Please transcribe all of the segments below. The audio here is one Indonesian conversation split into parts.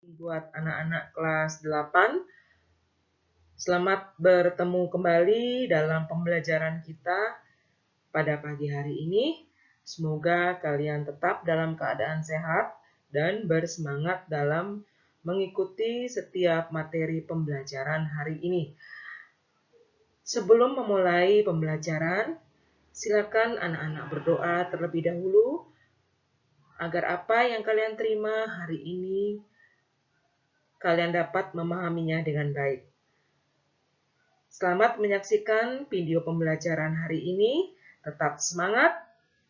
Buat anak-anak kelas 8, selamat bertemu kembali dalam pembelajaran kita pada pagi hari ini. Semoga kalian tetap dalam keadaan sehat dan bersemangat dalam mengikuti setiap materi pembelajaran hari ini. Sebelum memulai pembelajaran, silakan anak-anak berdoa terlebih dahulu agar apa yang kalian terima hari ini kalian dapat memahaminya dengan baik. Selamat menyaksikan video pembelajaran hari ini. Tetap semangat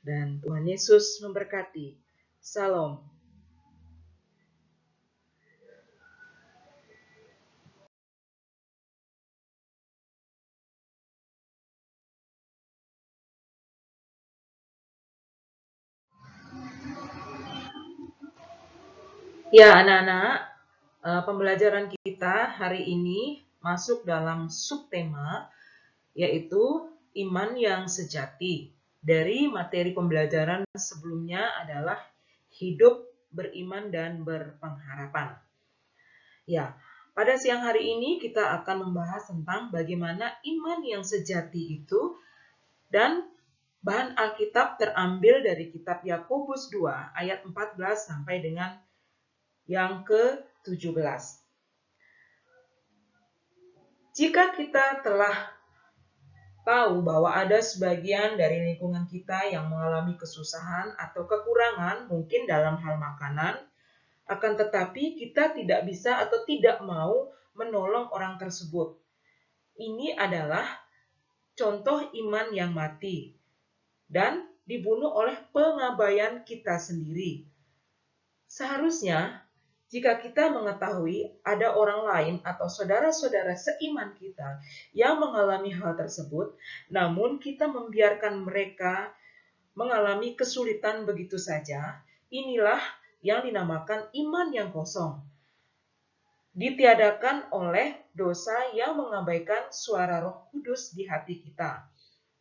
dan Tuhan Yesus memberkati. Salam. Ya, anak-anak, pembelajaran kita hari ini masuk dalam subtema yaitu iman yang sejati. Dari materi pembelajaran sebelumnya adalah hidup beriman dan berpengharapan. Ya, pada siang hari ini kita akan membahas tentang bagaimana iman yang sejati itu, dan bahan Alkitab terambil dari kitab Yakobus 2 ayat 14 sampai dengan yang ke-17. Jika kita telah tahu bahwa ada sebagian dari lingkungan kita yang mengalami kesusahan atau kekurangan mungkin dalam hal makanan, akan tetapi kita tidak bisa atau tidak mau menolong orang tersebut. Ini adalah contoh iman yang mati dan dibunuh oleh pengabaian kita sendiri. Seharusnya, jika kita mengetahui ada orang lain atau saudara-saudara seiman kita yang mengalami hal tersebut, namun kita membiarkan mereka mengalami kesulitan begitu saja, inilah yang dinamakan iman yang kosong. Ditiadakan oleh dosa yang mengabaikan suara Roh Kudus di hati kita.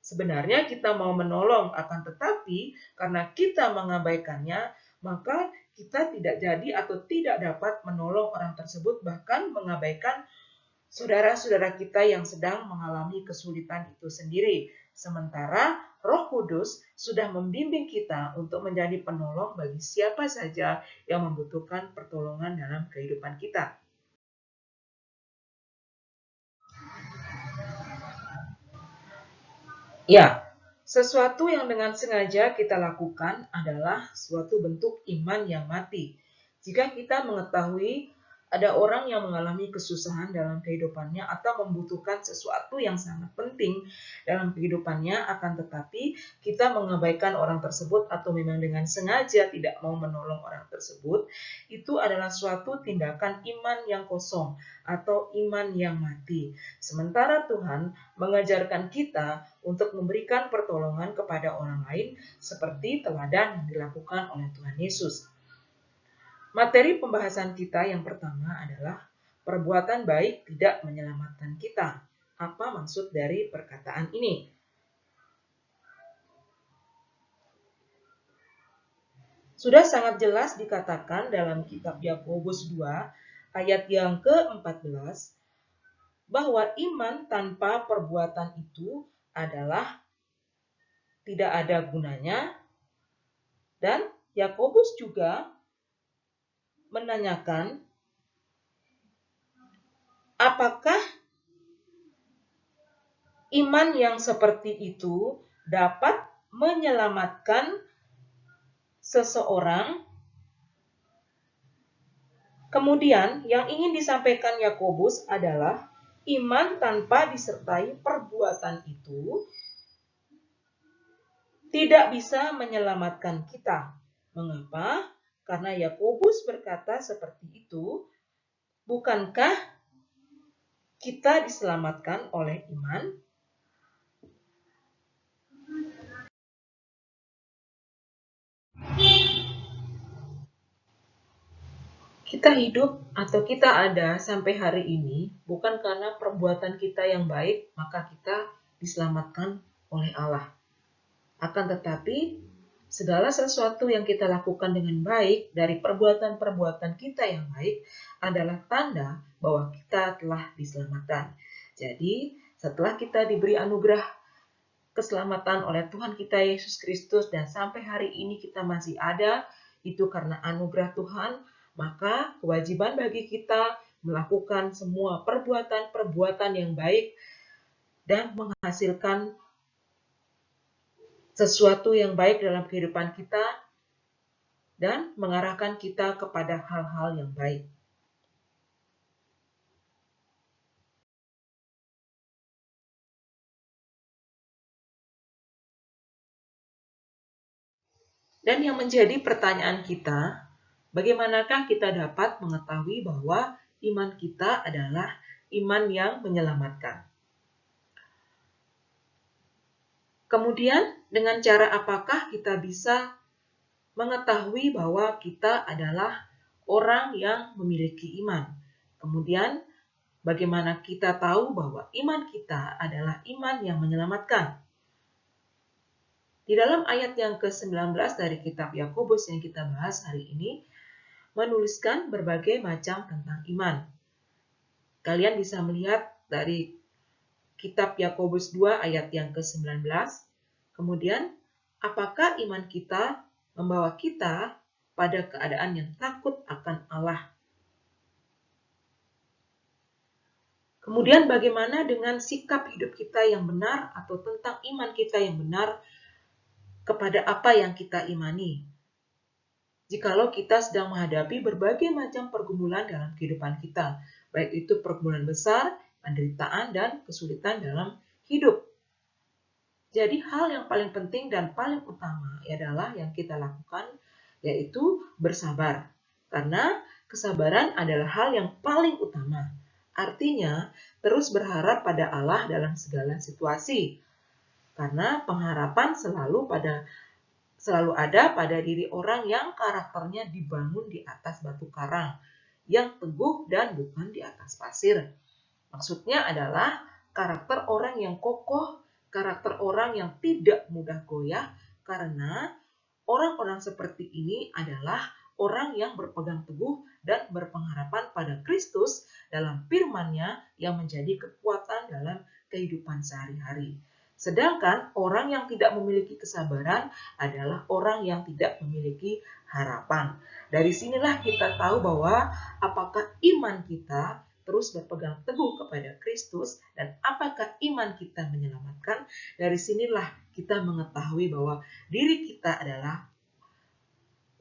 Sebenarnya kita mau menolong, akan tetapi karena kita mengabaikannya, maka kita tidak jadi atau tidak dapat menolong orang tersebut, bahkan mengabaikan saudara-saudara kita yang sedang mengalami kesulitan itu sendiri. Sementara Roh Kudus sudah membimbing kita untuk menjadi penolong bagi siapa saja yang membutuhkan pertolongan dalam kehidupan kita. Ya, sesuatu yang dengan sengaja kita lakukan adalah suatu bentuk iman yang mati. Jika kita mengetahui ada orang yang mengalami kesusahan dalam kehidupannya atau membutuhkan sesuatu yang sangat penting dalam kehidupannya, akan tetapi kita mengabaikan orang tersebut atau memang dengan sengaja tidak mau menolong orang tersebut, itu adalah suatu tindakan iman yang kosong atau iman yang mati. Sementara Tuhan mengajarkan kita untuk memberikan pertolongan kepada orang lain seperti teladan yang dilakukan oleh Tuhan Yesus. Materi pembahasan kita yang pertama adalah perbuatan baik tidak menyelamatkan kita. Apa maksud dari perkataan ini? Sudah sangat jelas dikatakan dalam kitab Yakobus 2 ayat yang ke-14 bahwa iman tanpa perbuatan itu adalah tidak ada gunanya, dan Yakobus juga menanyakan apakah iman yang seperti itu dapat menyelamatkan seseorang. Kemudian yang ingin disampaikan Yakobus adalah iman tanpa disertai perbuatan itu tidak bisa menyelamatkan kita. Mengapa? Karena Yakobus berkata seperti itu, bukankah kita diselamatkan oleh iman? Kita hidup atau kita ada sampai hari ini bukan karena perbuatan kita yang baik, maka kita diselamatkan oleh Allah. Akan tetapi, Segala sesuatu yang kita lakukan dengan baik dari perbuatan-perbuatan kita yang baik adalah tanda bahwa kita telah diselamatkan. Jadi, setelah kita diberi anugerah keselamatan oleh Tuhan kita Yesus Kristus dan sampai hari ini kita masih ada, itu karena anugerah Tuhan, maka kewajiban bagi kita melakukan semua perbuatan-perbuatan yang baik dan menghasilkan sesuatu yang baik dalam kehidupan kita dan mengarahkan kita kepada hal-hal yang baik. Dan yang menjadi pertanyaan kita, bagaimanakah kita dapat mengetahui bahwa iman kita adalah iman yang menyelamatkan? Kemudian, dengan cara apakah kita bisa mengetahui bahwa kita adalah orang yang memiliki iman? Kemudian, bagaimana kita tahu bahwa iman kita adalah iman yang menyelamatkan? Di dalam ayat yang ke-19 dari kitab Yakobus yang kita bahas hari ini, menuliskan berbagai macam tentang iman. Kalian bisa melihat dari kitab Yakobus 2 ayat yang ke-19. Kemudian, apakah iman kita membawa kita pada keadaan yang takut akan Allah? Kemudian bagaimana dengan sikap hidup kita yang benar atau tentang iman kita yang benar kepada apa yang kita imani? Jikalau kita sedang menghadapi berbagai macam pergumulan dalam kehidupan kita, baik itu pergumulan besar, penderitaan, dan kesulitan dalam hidup. Jadi hal yang paling penting dan paling utama adalah yang kita lakukan, yaitu bersabar. Karena kesabaran adalah hal yang paling utama. Artinya, terus berharap pada Allah dalam segala situasi. Karena pengharapan selalu ada pada diri orang yang karakternya dibangun di atas batu karang, yang teguh dan bukan di atas pasir. Maksudnya adalah karakter orang yang kokoh, karakter orang yang tidak mudah goyah, karena orang-orang seperti ini adalah orang yang berpegang teguh dan berpengharapan pada Kristus dalam firman-Nya yang menjadi kekuatan dalam kehidupan sehari-hari. Sedangkan orang yang tidak memiliki kesabaran adalah orang yang tidak memiliki harapan. Dari sinilah kita tahu bahwa apakah iman kita terus berpegang teguh kepada Kristus dan apakah iman kita menyelamatkan. Dari sinilah kita mengetahui bahwa diri kita adalah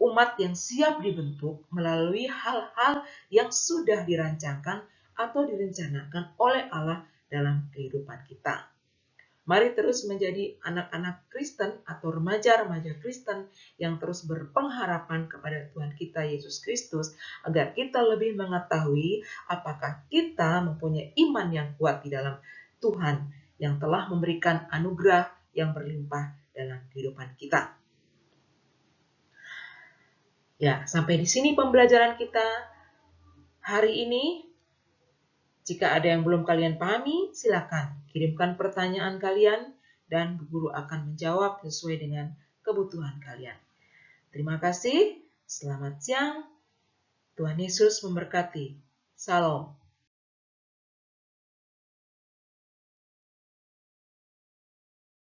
umat yang siap dibentuk melalui hal-hal yang sudah dirancangkan atau direncanakan oleh Allah dalam kehidupan kita. Mari terus menjadi anak-anak Kristen atau remaja-remaja Kristen yang terus berpengharapan kepada Tuhan kita Yesus Kristus agar kita lebih mengetahui apakah kita mempunyai iman yang kuat di dalam Tuhan yang telah memberikan anugerah yang berlimpah dalam kehidupan kita. Ya, sampai di sini pembelajaran kita hari ini. Jika ada yang belum kalian pahami, silakan kirimkan pertanyaan kalian dan Bu Guru akan menjawab sesuai dengan kebutuhan kalian. Terima kasih, selamat siang, Tuhan Yesus memberkati. Salam.